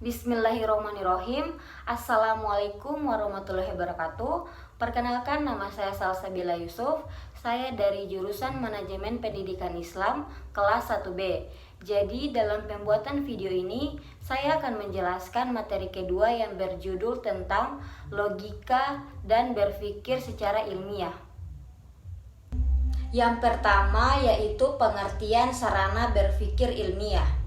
Bismillahirrahmanirrahim. Assalamualaikum warahmatullahi wabarakatuh. Perkenalkan, nama saya Salsabila Yusuf. Saya dari jurusan Manajemen Pendidikan Islam kelas 1B. Jadi dalam pembuatan video ini saya akan menjelaskan materi kedua yang berjudul tentang logika dan berpikir secara ilmiah. Yang pertama yaitu pengertian sarana berpikir ilmiah.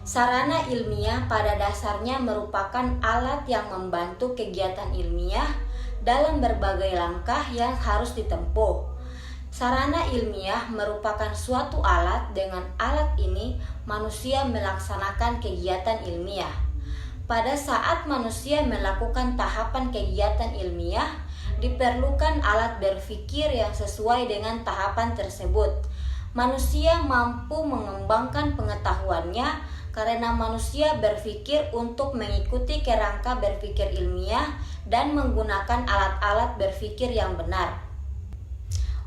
Sarana ilmiah pada dasarnya merupakan alat yang membantu kegiatan ilmiah dalam berbagai langkah yang harus ditempuh. Sarana ilmiah merupakan suatu alat, dengan alat ini manusia melaksanakan kegiatan ilmiah. Pada saat manusia melakukan tahapan kegiatan ilmiah, diperlukan alat berpikir yang sesuai dengan tahapan tersebut. Manusia mampu mengembangkan pengetahuannya karena manusia berpikir untuk mengikuti kerangka berpikir ilmiah dan menggunakan alat-alat berpikir yang benar.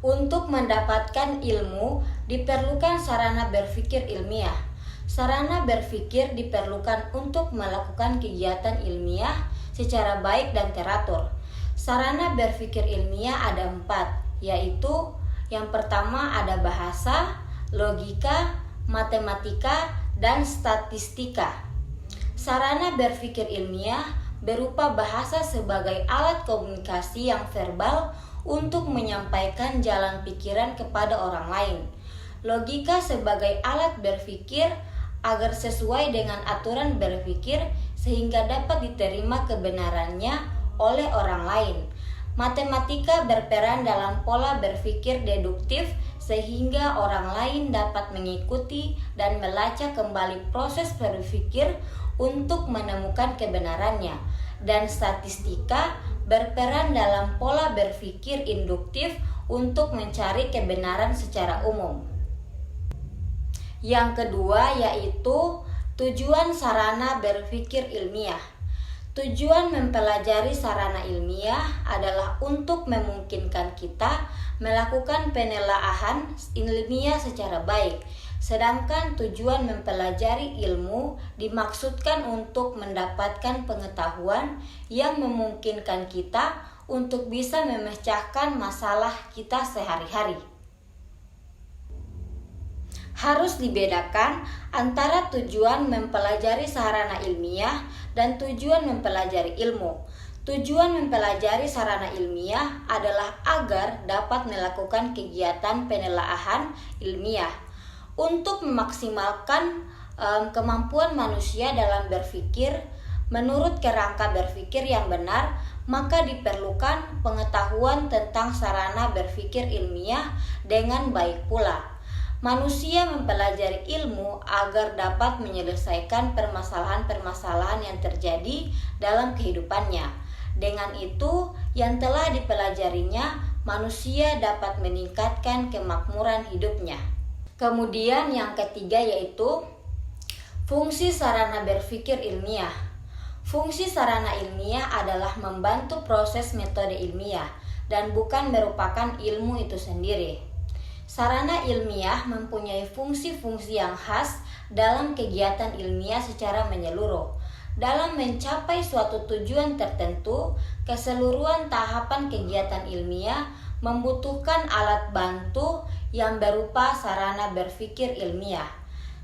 Untuk mendapatkan ilmu, diperlukan sarana berpikir ilmiah. Sarana berpikir diperlukan untuk melakukan kegiatan ilmiah secara baik dan teratur. Sarana berpikir ilmiah ada 4, yaitu yang pertama ada bahasa, logika, matematika, dan statistika. Sarana berpikir ilmiah berupa bahasa sebagai alat komunikasi yang verbal untuk menyampaikan jalan pikiran kepada orang lain. Logika sebagai alat berpikir agar sesuai dengan aturan berpikir sehingga dapat diterima kebenarannya oleh orang lain. Matematika berperan dalam pola berpikir deduktif sehingga orang lain dapat mengikuti dan melacak kembali proses berpikir untuk menemukan kebenarannya. Dan statistika berperan dalam pola berpikir induktif untuk mencari kebenaran secara umum. Yang kedua yaitu tujuan sarana berpikir ilmiah. Tujuan mempelajari sarana ilmiah adalah untuk memungkinkan kita melakukan penelaahan ilmiah secara baik. Sedangkan tujuan mempelajari ilmu dimaksudkan untuk mendapatkan pengetahuan yang memungkinkan kita untuk bisa memecahkan masalah kita sehari-hari. Harus dibedakan antara tujuan mempelajari sarana ilmiah dan tujuan mempelajari ilmu. Tujuan mempelajari sarana ilmiah adalah agar dapat melakukan kegiatan penelaahan ilmiah. Untuk memaksimalkan kemampuan manusia dalam berpikir menurut kerangka berpikir yang benar, maka diperlukan pengetahuan tentang sarana berpikir ilmiah dengan baik pula. Manusia mempelajari ilmu agar dapat menyelesaikan permasalahan-permasalahan yang terjadi dalam kehidupannya. Dengan itu, yang telah dipelajarinya, manusia dapat meningkatkan kemakmuran hidupnya. Kemudian yang ketiga yaitu fungsi sarana berpikir ilmiah. Fungsi sarana ilmiah adalah membantu proses metode ilmiah dan bukan merupakan ilmu itu sendiri. Sarana ilmiah mempunyai fungsi-fungsi yang khas dalam kegiatan ilmiah secara menyeluruh. Dalam mencapai suatu tujuan tertentu, keseluruhan tahapan kegiatan ilmiah membutuhkan alat bantu yang berupa sarana berpikir ilmiah.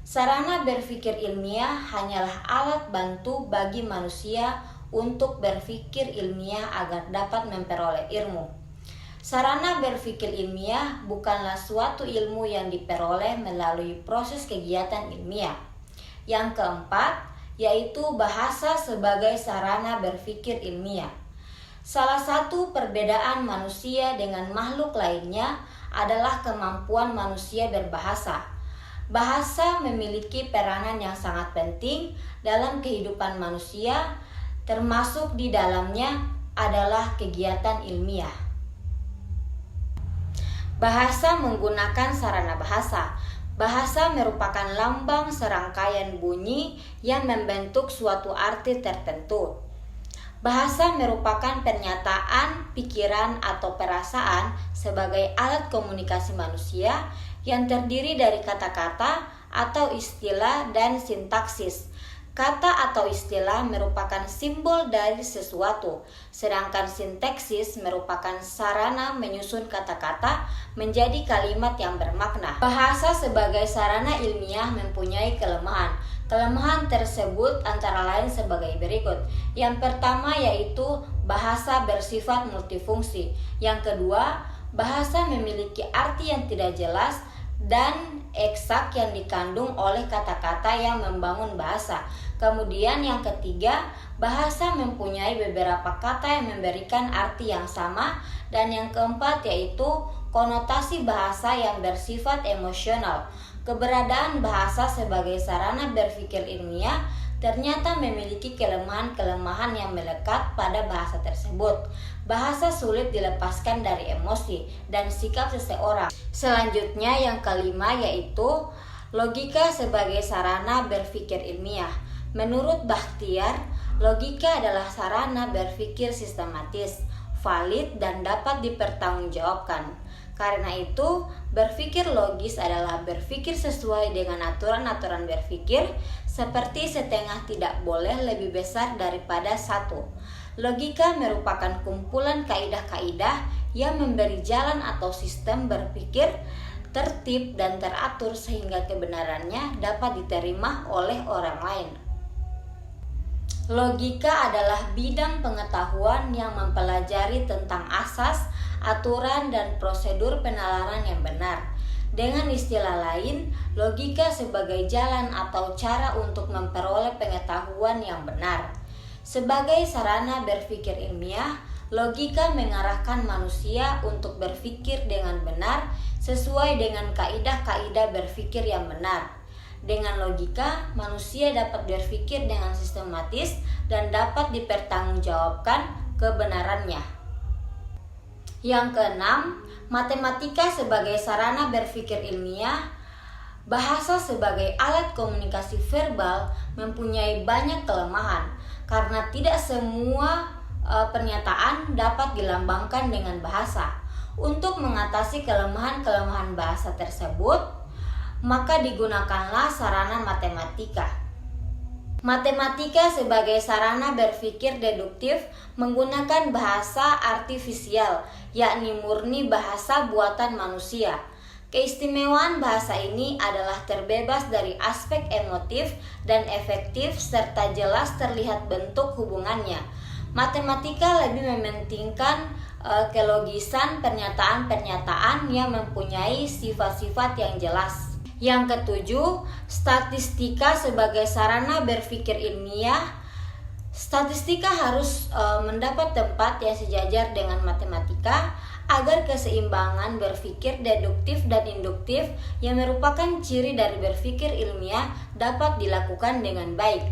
Sarana berpikir ilmiah hanyalah alat bantu bagi manusia untuk berpikir ilmiah agar dapat memperoleh ilmu. Sarana berpikir ilmiah bukanlah suatu ilmu yang diperoleh melalui proses kegiatan ilmiah. Yang keempat, yaitu bahasa sebagai sarana berpikir ilmiah. Salah satu perbedaan manusia dengan makhluk lainnya adalah kemampuan manusia berbahasa. Bahasa memiliki peranan yang sangat penting dalam kehidupan manusia, termasuk di dalamnya adalah kegiatan ilmiah. Bahasa menggunakan sarana bahasa. Bahasa merupakan lambang serangkaian bunyi yang membentuk suatu arti tertentu. Bahasa merupakan pernyataan, pikiran, atau perasaan sebagai alat komunikasi manusia yang terdiri dari kata-kata atau istilah dan sintaksis. Kata atau istilah merupakan simbol dari sesuatu, sedangkan sintaksis merupakan sarana menyusun kata-kata menjadi kalimat yang bermakna. Bahasa sebagai sarana ilmiah mempunyai kelemahan. Kelemahan tersebut antara lain sebagai berikut. Yang pertama yaitu bahasa bersifat multifungsi. Yang kedua, bahasa memiliki arti yang tidak jelas dan eksak yang dikandung oleh kata-kata yang membangun bahasa. Kemudian yang ketiga, bahasa mempunyai beberapa kata yang memberikan arti yang sama. Dan yang keempat yaitu konotasi bahasa yang bersifat emosional. Keberadaan bahasa sebagai sarana berpikir ilmiah ternyata memiliki kelemahan-kelemahan yang melekat pada bahasa tersebut. Bahasa sulit dilepaskan dari emosi dan sikap seseorang. Selanjutnya yang kelima yaitu logika sebagai sarana berpikir ilmiah. Menurut Bakhtiar, logika adalah sarana berpikir sistematis, valid, dan dapat dipertanggungjawabkan. Karena itu, berpikir logis adalah berpikir sesuai dengan aturan-aturan berpikir, seperti setengah tidak boleh lebih besar daripada satu. Logika merupakan kumpulan kaidah-kaidah yang memberi jalan atau sistem berpikir tertib dan teratur sehingga kebenarannya dapat diterima oleh orang lain. Logika adalah bidang pengetahuan yang mempelajari tentang asas, aturan, dan prosedur penalaran yang benar. Dengan istilah lain, logika sebagai jalan atau cara untuk memperoleh pengetahuan yang benar. Sebagai sarana berpikir ilmiah, logika mengarahkan manusia untuk berpikir dengan benar sesuai dengan kaidah-kaidah berpikir yang benar. Dengan logika, manusia dapat berpikir dengan sistematis dan dapat dipertanggungjawabkan kebenarannya. Yang keenam, matematika sebagai sarana berpikir ilmiah. Bahasa sebagai alat komunikasi verbal mempunyai banyak kelemahan karena tidak semua pernyataan dapat dilambangkan dengan bahasa. Untuk mengatasi kelemahan-kelemahan bahasa tersebut, maka digunakanlah sarana matematika. Matematika sebagai sarana berpikir deduktif menggunakan bahasa artifisial, yakni murni bahasa buatan manusia. Keistimewaan bahasa ini adalah terbebas dari aspek emotif dan efektif serta jelas terlihat bentuk hubungannya. Matematika lebih mementingkan kelogisan pernyataan-pernyataan yang mempunyai sifat-sifat yang jelas. Yang ketujuh, statistika sebagai sarana berpikir ilmiah. Statistika harus mendapat tempat yang sejajar dengan matematika agar keseimbangan berpikir deduktif dan induktif yang merupakan ciri dari berpikir ilmiah dapat dilakukan dengan baik.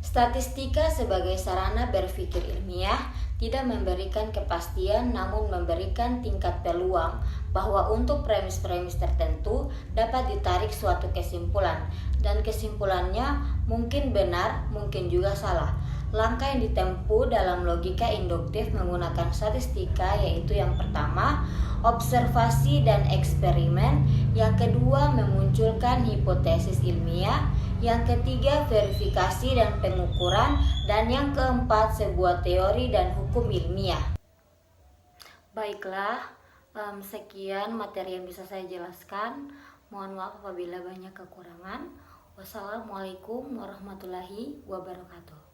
Statistika sebagai sarana berpikir ilmiah tidak memberikan kepastian namun memberikan tingkat peluang bahwa untuk premis-premis tertentu dapat ditarik suatu kesimpulan dan kesimpulannya mungkin benar, mungkin juga salah. Langkah yang ditempuh dalam logika induktif menggunakan statistika yaitu yang pertama, observasi dan eksperimen, yang kedua, memunculkan hipotesis ilmiah, yang ketiga, verifikasi dan pengukuran, dan yang keempat, sebuah teori dan hukum ilmiah. Baiklah, sekian materi yang bisa saya jelaskan. Mohon maaf apabila banyak kekurangan. Wassalamualaikum warahmatullahi wabarakatuh.